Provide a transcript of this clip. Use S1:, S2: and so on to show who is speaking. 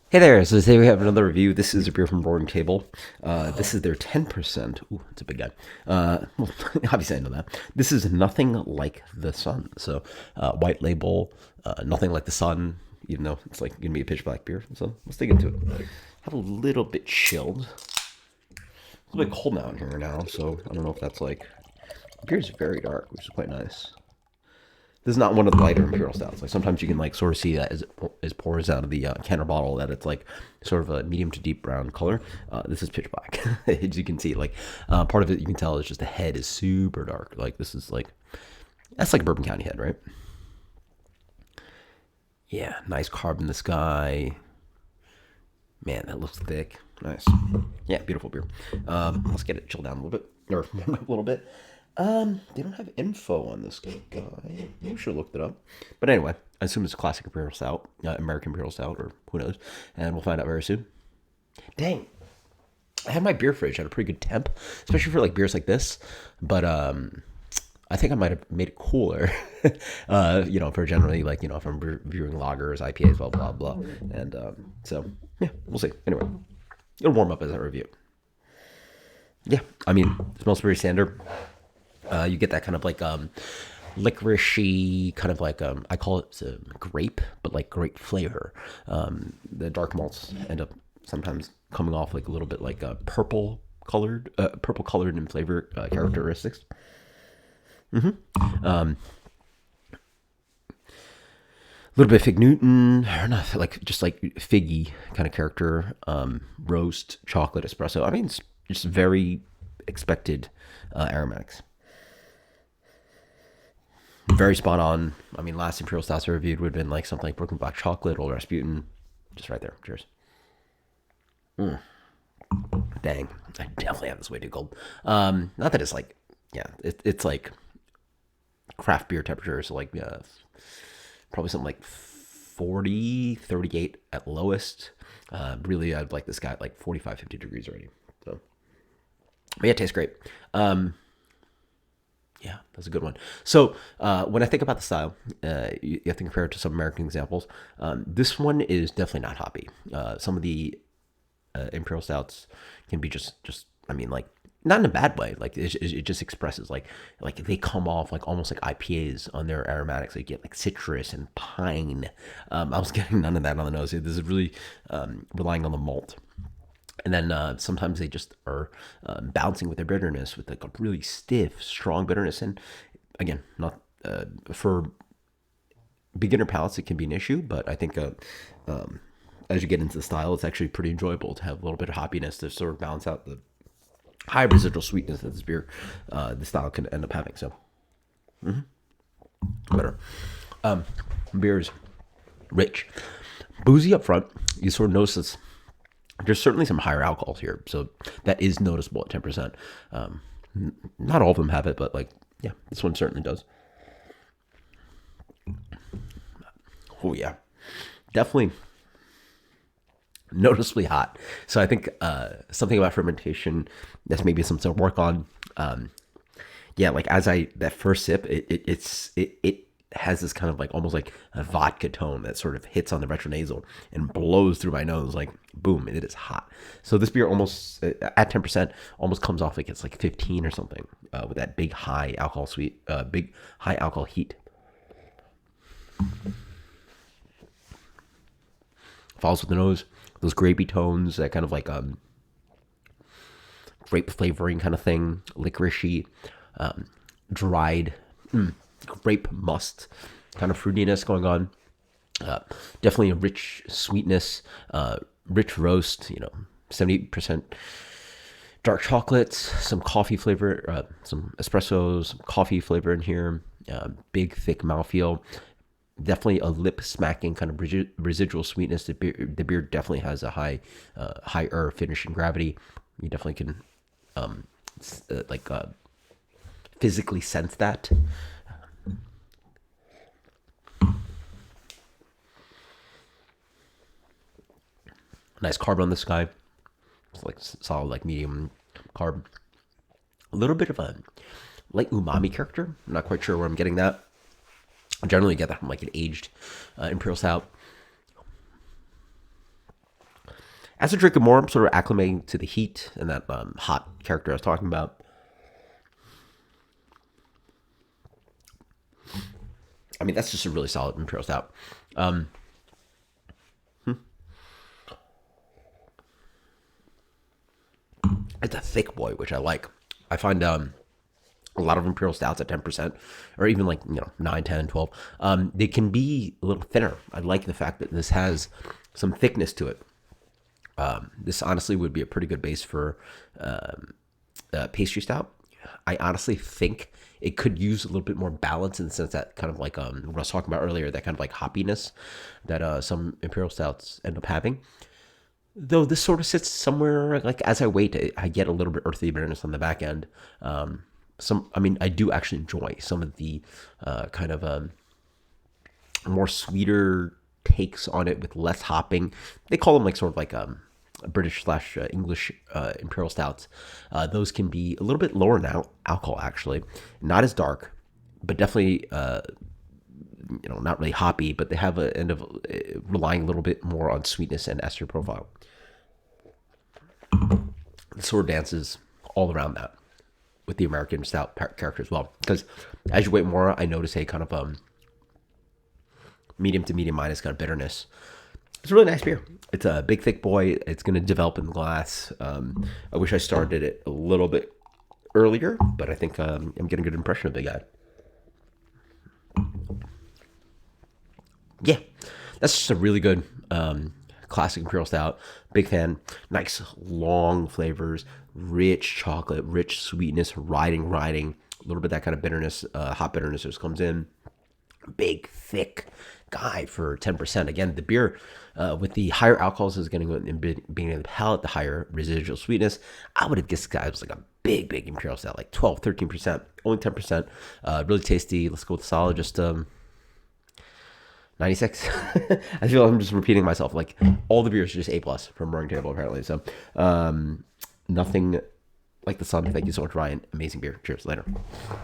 S1: Hey there, so today we have another review. This is a beer from Roaring Table. This is their 10%. Ooh, it's a big guy. Well, obviously I know that. This is Nothing Like the Sun. So, white label, Nothing Like the Sun, even though it's like going to be a pitch black beer. So, let's dig into it. Have a little bit chilled. It's a little bit cold now in here now, so I don't know if that's like... The beer is very dark, which is quite nice. This is not one of the lighter Imperial stouts. Like sometimes you can like sort of see that as it pours out of the can or bottle that it's like sort of a medium to deep brown color. This is pitch black, as you can see. Like part of it you can tell is just the head is super dark. Like this is like that's like a Bourbon County head, right? Yeah, nice carb in the sky. Man, that looks thick. Nice. Yeah, beautiful beer. Let's get it chilled down a little bit, or a little bit. They don't have info on this guy. We should have looked it up. But anyway, I assume it's a classic Imperial Stout, American Imperial Stout, or who knows. And we'll find out very soon. Dang, I had my beer fridge at a pretty good temp, especially for like beers like this. But I think I might have made it cooler. For generally like if I'm reviewing lagers, IPAs, blah blah blah. And so yeah, we'll see. Anyway, it'll warm up as I review. Yeah, I mean, it smells very standard. You get that kind of like licoricey kind of like I call it grape, but like grape flavor. The dark malts end up sometimes coming off like a little bit like purple colored in flavor characteristics. A little bit of fig Newton, or not like just like figgy kind of character. Roast, chocolate, espresso. I mean, it's just very expected aromatics. Very spot on. I mean, last Imperial Stouts I reviewed would have been like something like Brooklyn Black Chocolate, Old Rasputin. Just right there. Cheers. Dang. I definitely have this way too cold. Not that it's like, yeah, it's like craft beer temperature. So like, probably something like 40, 38 at lowest. Really, I'd like this guy at like 45, 50 degrees already. So, but yeah, it tastes great. Yeah, that's a good one. So when I think about the style, you have to compare it to some American examples. This one is definitely not hoppy. Some of the Imperial Stouts can be just I mean, like not in a bad way. Like it just expresses like they come off like almost like IPAs on their aromatics. They get like citrus and pine. I was getting none of that on the nose. This is really relying on the malt. And then sometimes they just are bouncing with their bitterness with like a really stiff, strong bitterness. And again, not for beginner palates, it can be an issue, but I think as you get into the style, it's actually pretty enjoyable to have a little bit of hoppiness to sort of balance out the high residual sweetness that this beer, the style can end up having. So, better. Beer is rich, boozy up front. You sort of notice this. There's certainly some higher alcohols here, so that is noticeable at 10%. Not all of them have it, but like, yeah, this one certainly does. Oh yeah, definitely noticeably hot. So I think something about fermentation that's maybe something to work on. Yeah, like as I that first sip, it has this kind of like almost like a vodka tone that sort of hits on the retronasal and blows through my nose like boom, it is hot. So this beer almost at 10% almost comes off like it's like 15 or something with that big high alcohol big high alcohol heat. Follows with the nose, those grapey tones, that kind of like grape flavoring kind of thing, licoricey, dried grape must kind of fruitiness going on. Definitely a rich sweetness, rich roast. 70% dark chocolates, some coffee flavor, some espressos, some coffee flavor in here. Big thick mouthfeel. Definitely a lip smacking kind of residual sweetness. The beer definitely has a higher finishing gravity. You definitely can like physically sense that. Nice carb on this guy. It's like solid, like medium carb. A little bit of a light umami character. I'm not quite sure where I'm getting that. I generally get that from like an aged Imperial Stout. As I drink it more, I'm sort of acclimating to the heat and that hot character I was talking about. I mean, that's just a really solid Imperial Stout. Um, it's a thick boy, which I like. I find a lot of Imperial Stouts at 10%, or even like, 9, 10, 12, they can be a little thinner. I like the fact that this has some thickness to it. This honestly would be a pretty good base for pastry stout. I honestly think it could use a little bit more balance in the sense that kind of like what I was talking about earlier, that kind of like hoppiness that some Imperial Stouts end up having. Though this sort of sits somewhere like as I wait, I get a little bit earthy bitterness on the back end. I mean, I do actually enjoy some of the kind of more sweeter takes on it with less hopping. They call them like sort of like British slash English Imperial Stouts. Those can be a little bit lower in alcohol, actually. Not as dark, but definitely, not really hoppy, but they have a end of relying a little bit more on sweetness and ester profile. The sort of dances all around that with the American Stout character as well. Because as you wait more, I notice a kind of medium to medium minus kind of bitterness. It's a really nice beer. It's a big, thick boy. It's going to develop in the glass. I wish I started it a little bit earlier, but I think I'm getting a good impression of the guy. Yeah, that's just a really good classic Imperial Stout. Big fan. Nice, long flavors, rich chocolate, rich sweetness, riding. A little bit of that kind of bitterness, hot bitterness just comes in. Big, thick guy for 10%. Again, the beer with the higher alcohols is getting being in the palate, the higher residual sweetness. I would have guessed this guy was like a big Imperial Stout, like 12, 13%, only 10%. Really tasty. Let's go with solid, just 96. I feel like I'm just repeating myself. Like all the beers are just A+ from Roaring Table, apparently. So nothing like the sun. Thank you so much, Ryan. Amazing beer. Cheers. Later.